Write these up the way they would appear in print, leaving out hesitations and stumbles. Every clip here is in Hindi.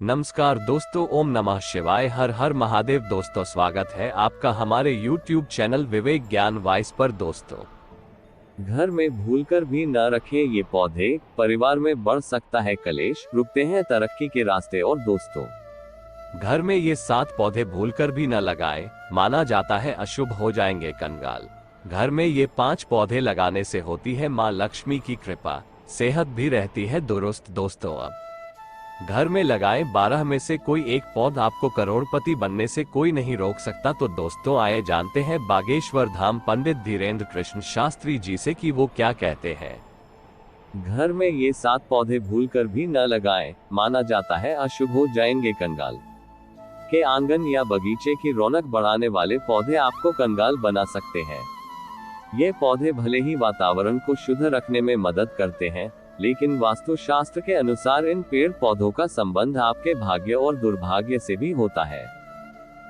नमस्कार दोस्तों, ओम नमः शिवाय, हर हर महादेव। दोस्तों स्वागत है आपका हमारे YouTube चैनल विवेक ज्ञान वाइस पर। दोस्तों, घर में भूलकर भी न रखें ये पौधे, परिवार में बढ़ सकता है कलेश, रुकते हैं तरक्की के रास्ते। और दोस्तों, घर में ये 7 पौधे भूलकर भी न लगाएं, माना जाता है अशुभ हो जाएंगे कंगाल। घर में ये 5 पौधे लगाने से होती है माँ लक्ष्मी की कृपा, सेहत भी रहती है दुरुस्त। दोस्तों, अब घर में लगाएं 12 में से कोई एक पौधा, आपको करोड़पति बनने से कोई नहीं रोक सकता। तो दोस्तों, आए जानते हैं बागेश्वर धाम पंडित धीरेन्द्र कृष्ण शास्त्री जी से कि वो क्या कहते हैं। घर में ये 7 पौधे भूलकर भी न लगाएं, माना जाता है अशुभ हो जाएंगे कंगाल। के आंगन या बगीचे की रौनक बढ़ाने वाले पौधे आपको कंगाल बना सकते हैं। ये पौधे भले ही वातावरण को शुद्ध रखने में मदद करते हैं, लेकिन वास्तुशास्त्र के अनुसार इन पेड़ पौधों का संबंध आपके भाग्य और दुर्भाग्य से भी होता है।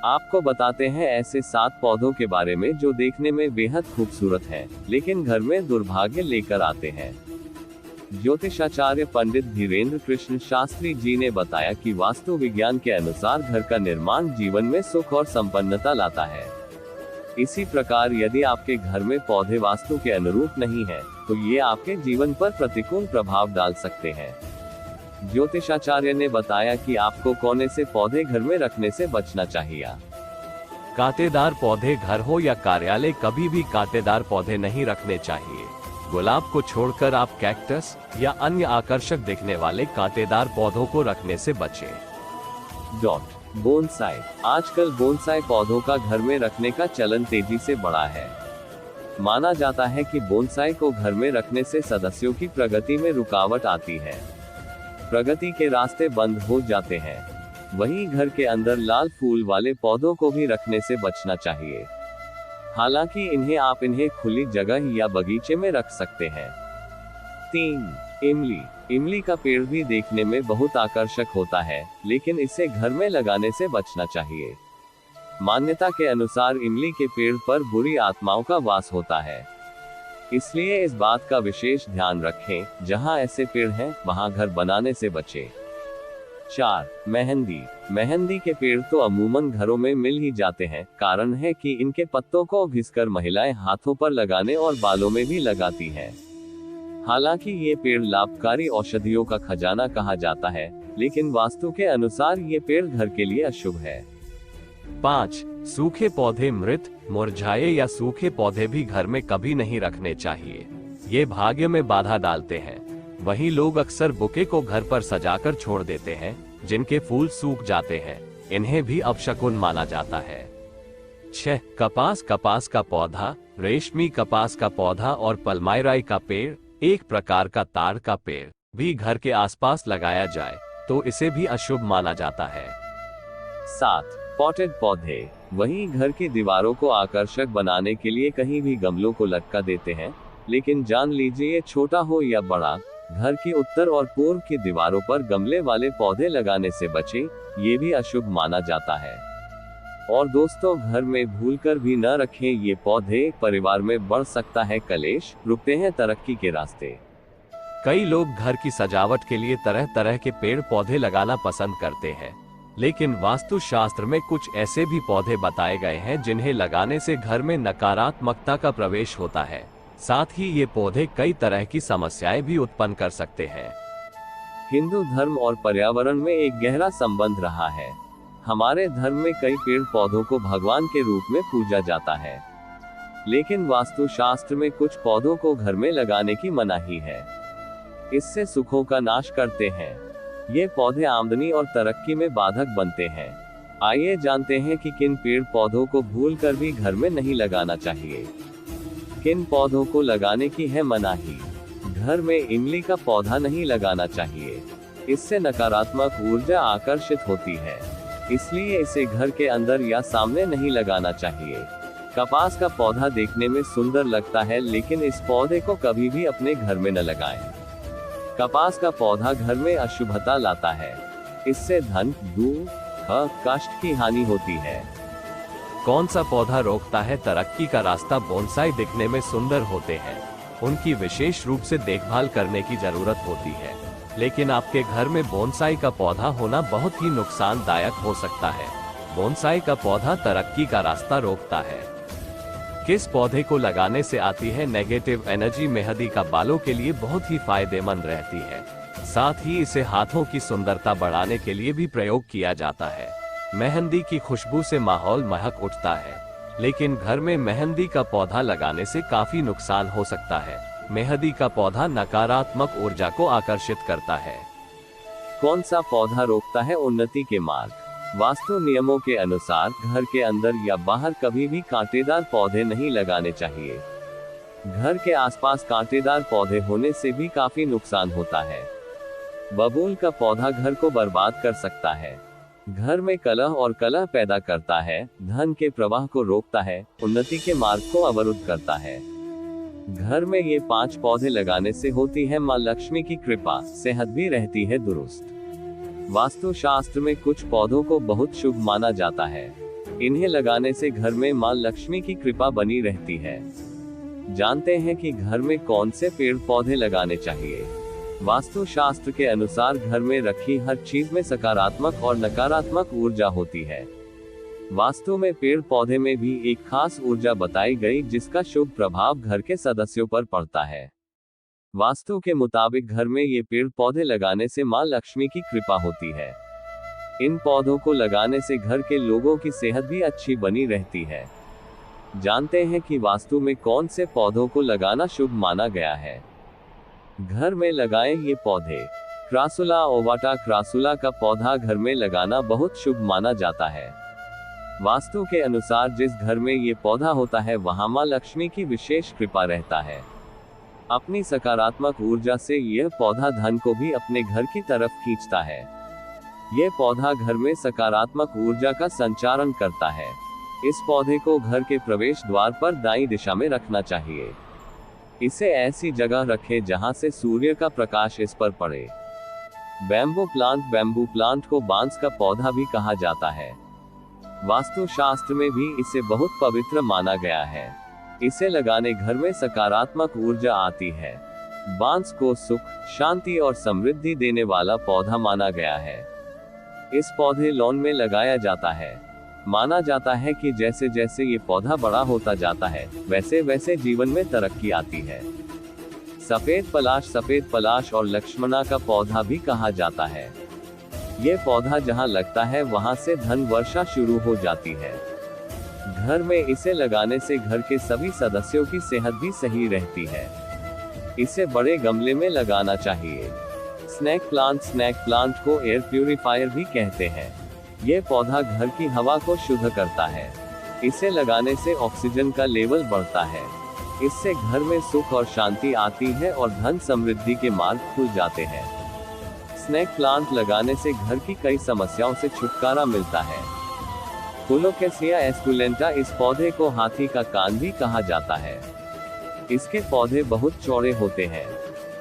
आपको बताते हैं ऐसे 7 पौधों के बारे में जो देखने में बेहद खूबसूरत हैं, लेकिन घर में दुर्भाग्य लेकर आते हैं। ज्योतिषाचार्य पंडित धीरेन्द्र कृष्ण शास्त्री जी ने बताया कि वास्तु विज्ञान के अनुसार घर का निर्माण जीवन में सुख और संपन्नता लाता है। इसी प्रकार यदि आपके घर में पौधे वास्तु के अनुरूप नहीं हैं, तो ये आपके जीवन पर प्रतिकूल प्रभाव डाल सकते हैं। ज्योतिषाचार्य ने बताया कि आपको कौन से पौधे घर में रखने से बचना चाहिए। कांटेदार पौधे, घर हो या कार्यालय, कभी भी कांटेदार पौधे नहीं रखने चाहिए। गुलाब को छोड़कर आप कैक्टस या अन्य आकर्षक दिखने वाले कांटेदार पौधों को रखने से बचें। बोनसाई। आजकल बोनसाई पौधों का घर में रखने का चलन तेजी से बढ़ा है। माना जाता है कि बोनसाई को घर में रखने से सदस्यों की प्रगति में रुकावट आती है, प्रगति के रास्ते बंद हो जाते हैं। वहीं घर के अंदर लाल फूल वाले पौधों को भी रखने से बचना चाहिए। हालांकि इन्हें खुली जगह या बगीचे में रख सकते हैं। 3. इमली। इमली का पेड़ भी देखने में बहुत आकर्षक होता है, लेकिन इसे घर में लगाने से बचना चाहिए। मान्यता के अनुसार इमली के पेड़ पर बुरी आत्माओं का वास होता है, इसलिए इस बात का विशेष ध्यान रखें, जहां ऐसे पेड़ हैं वहां घर बनाने से बचें। 4. मेहंदी। मेहंदी के पेड़ तो अमूमन घरों में मिल ही जाते हैं। कारण है कि इनके पत्तों को घिसकर महिलाएं हाथों पर लगाने और बालों में भी लगाती हैं। हालांकि ये पेड़ लाभकारी औषधियों का खजाना कहा जाता है, लेकिन वास्तु के अनुसार ये पेड़ घर के लिए अशुभ है। 5. सूखे पौधे, मृत, मुरझाए या सूखे पौधे भी घर में कभी नहीं रखने चाहिए। ये भाग्य में बाधा डालते हैं। वहीं लोग अक्सर बुके को घर पर सजाकर छोड़ देते हैं, जिनके फूल सूख जाते हैं। इन्हें भी अपशकुन माना जाता है। 6. कपास। कपास का पौधा, रेशमी कपास का पौधा और पल्मायराई का पेड़, एक प्रकार का ताड़ का पेड़ भी घर के आसपास लगाया जाए तो इसे भी अशुभ माना जाता है। 7. पॉटेड पौधे। वहीं घर की दीवारों को आकर्षक बनाने के लिए कहीं भी गमलों को लटका देते हैं, लेकिन जान लीजिए छोटा हो या बड़ा, घर की उत्तर और पूर्व की दीवारों पर गमले वाले पौधे लगाने से बचें, ये भी अशुभ माना जाता है। और दोस्तों, घर में भूलकर भी न रखें ये पौधे, परिवार में बढ़ सकता है कलेश, रुकते हैं तरक्की के रास्ते। कई लोग घर की सजावट के लिए तरह तरह के पेड़ पौधे लगाना पसंद करते हैं, लेकिन वास्तु शास्त्र में कुछ ऐसे भी पौधे बताए गए हैं जिन्हें लगाने से घर में नकारात्मकता का प्रवेश होता है। साथ ही ये पौधे कई तरह की समस्याएं भी उत्पन्न कर सकते हैं। हिंदू धर्म और पर्यावरण में एक गहरा संबंध रहा है। हमारे धर्म में कई पेड़ पौधों को भगवान के रूप में पूजा जाता है, लेकिन वास्तु शास्त्र में कुछ पौधों को घर में लगाने की मनाही है। इससे सुखों का नाश करते हैं। ये पौधे आमदनी और तरक्की में बाधक बनते हैं। आइए जानते हैं कि किन पेड़ पौधों को भूलकर भी घर में नहीं लगाना चाहिए। किन पौधों को लगाने की है मनाही। घर में इमली का पौधा नहीं लगाना चाहिए। इससे नकारात्मक ऊर्जा आकर्षित होती है, इसलिए इसे घर के अंदर या सामने नहीं लगाना चाहिए। कपास का पौधा देखने में सुंदर लगता है, लेकिन इस पौधे को कभी भी अपने घर में न लगाएं। कपास का पौधा घर में अशुभता लाता है। इससे धन, कष्ट की हानि होती है। कौन सा पौधा रोकता है तरक्की का रास्ता। बोनसाई दिखने में सुंदर होते हैं, उनकी विशेष रूप से देखभाल करने की जरूरत होती है। लेकिन आपके घर में बोनसाई का पौधा होना बहुत ही नुकसानदायक हो सकता है। बोनसाई का पौधा तरक्की का रास्ता रोकता है। किस पौधे को लगाने से आती है नेगेटिव एनर्जी? मेहंदी का बालों के लिए बहुत ही फायदेमंद रहती है। साथ ही इसे हाथों की सुंदरता बढ़ाने के लिए भी प्रयोग किया जाता है। मेहंदी की खुशबू से माहौल महक उठता है, लेकिन घर में मेहंदी का पौधा लगाने से काफी नुकसान हो सकता है। मेहंदी का पौधा नकारात्मक ऊर्जा को आकर्षित करता है। कौन सा पौधा रोकता है उन्नति के मार्ग? वास्तु नियमों के अनुसार घर के अंदर या बाहर कभी भी कांटेदार पौधे नहीं लगाने चाहिए। घर के आसपास कांटेदार पौधे होने से भी काफी नुकसान होता है। बबूल का पौधा घर को बर्बाद कर सकता है। घर में कलह और कलह पैदा करता है, धन के प्रवाह को रोकता है, उन्नति के मार्ग को अवरुद्ध करता है। घर में ये 5 पौधे लगाने से होती है मां लक्ष्मी की कृपा, सेहत भी रहती है दुरुस्त। वास्तु शास्त्र में कुछ पौधों को बहुत शुभ माना जाता है। इन्हें लगाने से घर में मां लक्ष्मी की कृपा बनी रहती है। जानते हैं कि घर में कौन से पेड़ पौधे लगाने चाहिए। वास्तु शास्त्र के अनुसार घर में रखी हर चीज में सकारात्मक और नकारात्मक ऊर्जा होती है। वास्तु में पेड़ पौधे में भी एक खास ऊर्जा बताई गई जिसका शुभ प्रभाव घर के सदस्यों पर पड़ता है। वास्तु के मुताबिक घर में ये पेड़ पौधे लगाने से मां लक्ष्मी की कृपा होती है। इन पौधों को लगाने से घर के लोगों की सेहत भी अच्छी बनी रहती है। जानते हैं कि वास्तु में कौन से पौधों को लगाना शुभ माना गया है। घर में लगाएं ये पौधे। Crassula ovata. क्रासुला का पौधा घर में लगाना बहुत शुभ माना जाता है। वास्तु के अनुसार जिस घर में ये पौधा होता है वहां मां लक्ष्मी की विशेष कृपा रहता है। अपनी सकारात्मक ऊर्जा से यह पौधा धन को भी अपने घर की तरफ खींचता है। यह पौधा घर में सकारात्मक ऊर्जा का संचारण करता है। इस पौधे को घर के प्रवेश द्वार पर दाईं दिशा में रखना चाहिए। इसे ऐसी जगह रखें जहां से सूर्य का प्रकाश इस पर पड़े। Bamboo plant. बैम्बू प्लांट को बांस का पौधा भी कहा जाता है। वास्तु शास्त्र में भी इसे बहुत पवित्र माना गया है। इसे लगाने घर में सकारात्मक ऊर्जा आती है। बांस को सुख, शांति और समृद्धि देने वाला पौधा माना गया है। इस पौधे लॉन में लगाया जाता है। माना जाता है कि जैसे जैसे ये पौधा बड़ा होता जाता है वैसे वैसे जीवन में तरक्की आती है। सफेद पलाश और लक्ष्मणा का पौधा भी कहा जाता है। ये पौधा जहां लगता है वहां से धन वर्षा शुरू हो जाती है। घर में इसे लगाने से घर के सभी सदस्यों की सेहत भी सही रहती है। इसे बड़े गमले में लगाना चाहिए। स्नेक प्लांट को एयर प्यूरिफायर भी कहते हैं। ये पौधा घर की हवा को शुद्ध करता है। इसे लगाने से ऑक्सीजन का लेवल बढ़ता है। इससे घर में सुख और शांति आती है और धन समृद्धि के मार्ग खुल जाते हैं। स्नेक प्लांट लगाने से घर की कई समस्याओं से छुटकारा मिलता है। Colocasia esculenta. इस पौधे को हाथी का कान भी कहा जाता है। इसके पौधे बहुत चौड़े होते हैं।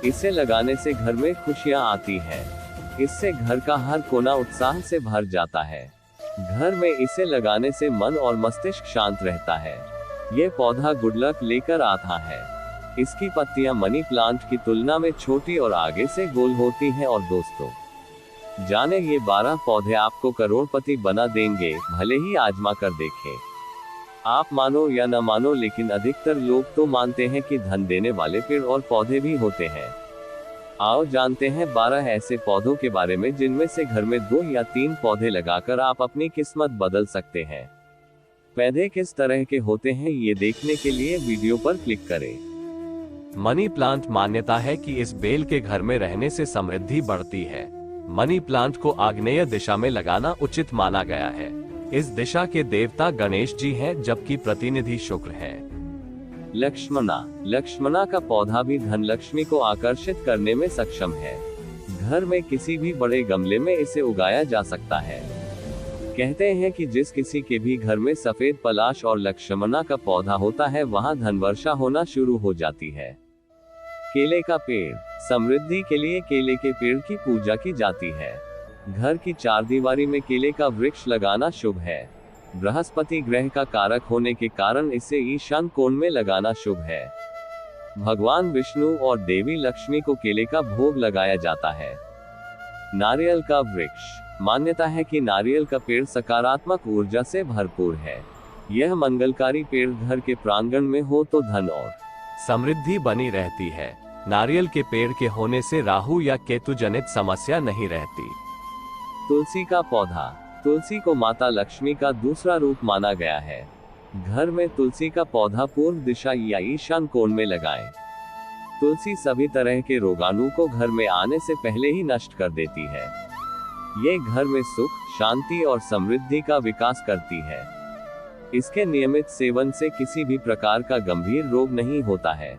इसे लगाने से घर में खुशियां आती हैं। इससे घर का हर कोना उत्साह से भर जाता है। घर में इसे लगाने से मन और मस्तिष्क शांत रहता है। ये पौधा गुड लक लेकर आता है। इसकी पत्तियां मनी प्लांट की तुलना में छोटी और आगे से गोल होती हैं। और दोस्तों, जाने ये 12 पौधे आपको करोड़पति बना देंगे, भले ही आजमा कर देखें। आप मानो या न मानो, लेकिन अधिकतर लोग तो मानते हैं कि धन देने वाले पेड़ और पौधे भी होते हैं। आओ जानते हैं 12 ऐसे पौधों के बारे में जिनमें से घर में 2 या 3 पौधे लगाकर आप अपनी किस्मत बदल सकते हैं। पौधे किस तरह के होते हैं ये देखने के लिए वीडियो पर क्लिक करें। Money plant. मान्यता है कि इस बेल के घर में रहने से समृद्धि बढ़ती है। मनी प्लांट को आग्नेय दिशा में लगाना उचित माना गया है। इस दिशा के देवता गणेश जी हैं, जबकि प्रतिनिधि शुक्र है। लक्ष्मणा का पौधा भी धन लक्ष्मी को आकर्षित करने में सक्षम है। घर में किसी भी बड़े गमले में इसे उगाया जा सकता है। कहते हैं कि जिस किसी के भी घर में सफेद पलाश और लक्ष्मणा का पौधा होता है वहां धन वर्षा होना शुरू हो जाती है। केले का पेड़। समृद्धि के लिए केले के पेड़ की पूजा की जाती है। घर की चारदीवारी में केले का वृक्ष लगाना शुभ है। बृहस्पति ग्रह का कारक होने के कारण इसे ईशान कोण में लगाना शुभ है। भगवान विष्णु और देवी लक्ष्मी को केले का भोग लगाया जाता है। नारियल का वृक्ष। मान्यता है कि नारियल का पेड़ सकारात्मक ऊर्जा से भरपूर है। यह मंगलकारी पेड़ घर के प्रांगण में हो तो धन और समृद्धि बनी रहती है। नारियल के पेड़ के होने से राहु या केतु जनित समस्या नहीं रहती। तुलसी का पौधा। तुलसी को माता लक्ष्मी का दूसरा रूप माना गया है। घर में तुलसी का पौधा पूर्व दिशा या ईशान कोण में लगाएं। तुलसी सभी तरह के रोगाणु को घर में आने से पहले ही नष्ट कर देती है। ये घर में सुख, शांति और समृद्धि का विकास करती है। इसके नियमित सेवन से किसी भी प्रकार का गंभीर रोग नहीं होता है।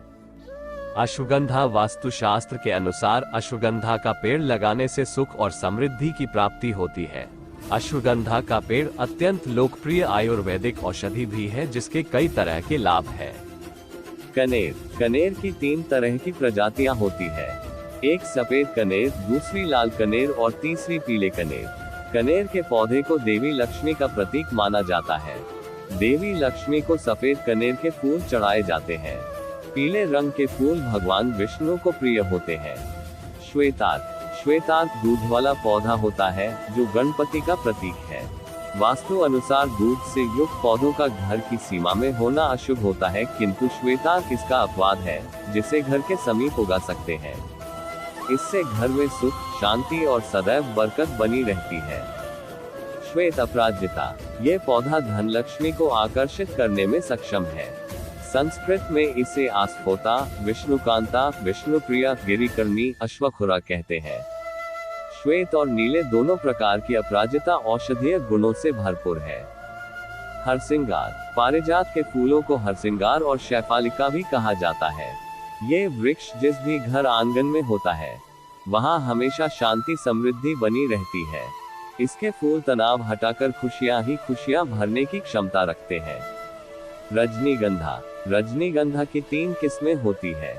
अश्वगंधा। वास्तुशास्त्र के अनुसार अश्वगंधा का पेड़ लगाने से सुख और समृद्धि की प्राप्ति होती है। अश्वगंधा का पेड़ अत्यंत लोकप्रिय आयुर्वेदिक औषधि भी है, जिसके कई तरह के लाभ हैं। कनेर। कनेर की 3 तरह की प्रजातियां होती है। एक सफेद कनेर, दूसरी लाल कनेर और तीसरी पीले कनेर। कनेर के पौधे को देवी लक्ष्मी का प्रतीक माना जाता है। देवी लक्ष्मी को सफेद कनेर के फूल चढ़ाए जाते हैं। पीले रंग के फूल भगवान विष्णु को प्रिय होते हैं। श्वेतार्क। श्वेतार्क दूध वाला पौधा होता है, जो गणपति का प्रतीक है। वास्तु अनुसार दूध से युक्त पौधों का घर की सीमा में होना अशुभ होता है, किंतु श्वेतार्क इसका अपवाद है, जिसे घर के समीप उगा सकते हैं। इससे घर में सुख, शांति और सदैव बरकत बनी रहती है। श्वेत अपराजिता। ये पौधा धन लक्ष्मी को आकर्षित करने में सक्षम है। संस्कृत में इसे आस्फोता, विष्णुकांता, विष्णुप्रिया, गिरिकर्णी, अश्वखुरा कहते हैं। श्वेत और नीले दोनों प्रकार की अपराजिता औषधीय गुणों से भरपूर है। हरसिंगार। पारिजात के फूलों को हरसिंगार और शैफालिका भी कहा जाता है। ये वृक्ष जिस भी घर आंगन में होता है, वहाँ हमेशा शांति समृद्धि बनी रहती है। इसके फूल तनाव हटाकर खुशियां ही खुशियां भरने की क्षमता रखते हैं। रजनीगंधा। रजनीगंधा की 3 किस्में होती है।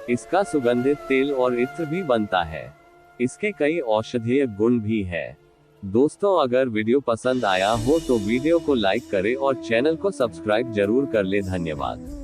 इसका सुगंधित तेल और इत्र भी बनता है। इसके कई औषधीय गुण भी है। दोस्तों, अगर वीडियो पसंद आया हो तो वीडियो को लाइक करें और चैनल को सब्सक्राइब जरूर कर ले। धन्यवाद।